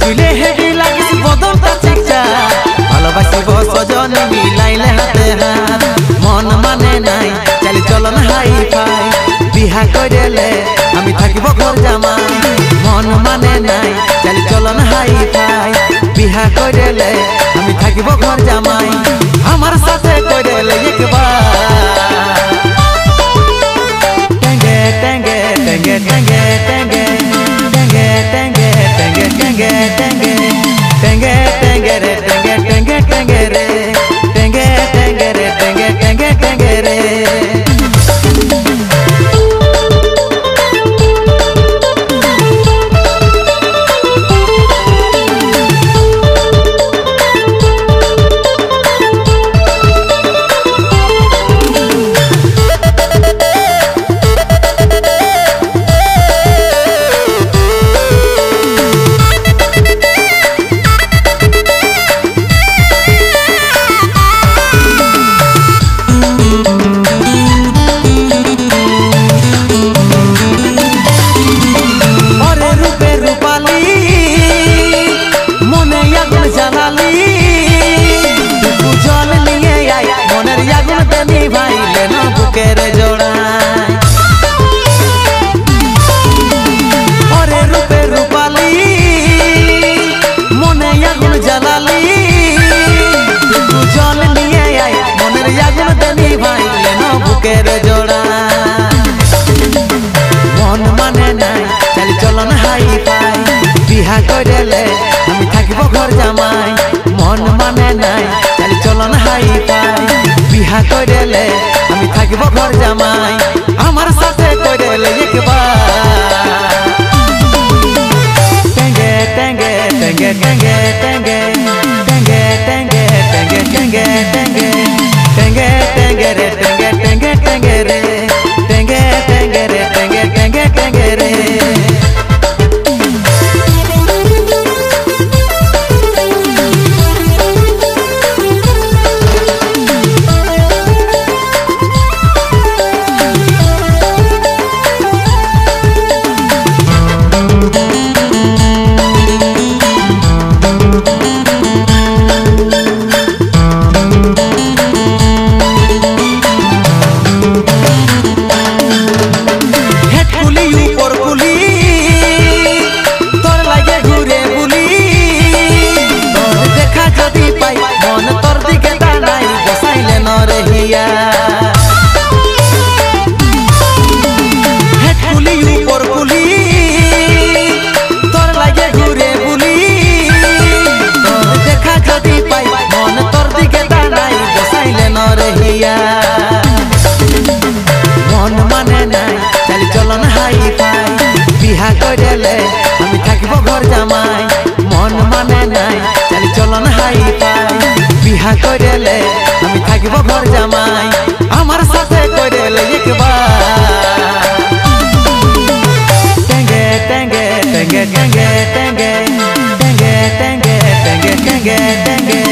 শুইলে heavy লাগিস বদনটা ঠিকঠা ভালোবাসিব সজন মিলাইলে হাতে হাত মন মানে নাই চালি চলন হাই ফাই বিহা কইলে আমি থাকিব ঘর জামাই মন মানে নাই চালি চলন হাই ফাই বিহা কইলে আমি থাকিব ঘর জামাই আমার সাথে কইলে একবার টেঙ্গে টেঙ্গে টেঙ্গে টেঙ্গে টেঙ্গে টেঙ্গে টেঙ্গে টেঙ্গে টেঙ্গে টেঙ্গে টেঙ্গে রে টেঙ্গে টেঙ্গে টেঙ্গে রে টেঙ্গে টেঙ্গে রে টেঙ্গে টেঙ্গে টেঙ্গে রে जोड़ा मन माने नाई चाली चलन हाई फाई बिहा कइले आमी থাকিব घर জামাই मन माने नाई चाली चलन हाई फाई बिहा कइले आमी থাকিব घर জামাই আমার সাথে কইলে একবার টেঙ্গে টেঙ্গে টেঙ্গে টেঙ্গে টেঙ্গে টেঙ্গে টেঙ্গে টেঙ্গে টেঙ্গে টেঙ্গে টেঙ্গে টেঙ্গে রে টেঙ্গে টেঙ্গে টেঙ্গে রে টেঙ্গে টেঙ্গে রে টেঙ্গে টেঙ্গে টেঙ্গে রে मन माने नाई चाली चलन हाई फाई बिहा कइले आमी থাকিব घर জামাই मन माने नाई चाली चलन हाई फाई बिहा कइले आमी থাকিব घर জামাই আমার সাথে কইলে একবার টেঙ্গে টেঙ্গে টেঙ্গে টেঙ্গে টেঙ্গে টেঙ্গে টেঙ্গে টেঙ্গে টেঙ্গে টেঙ্গে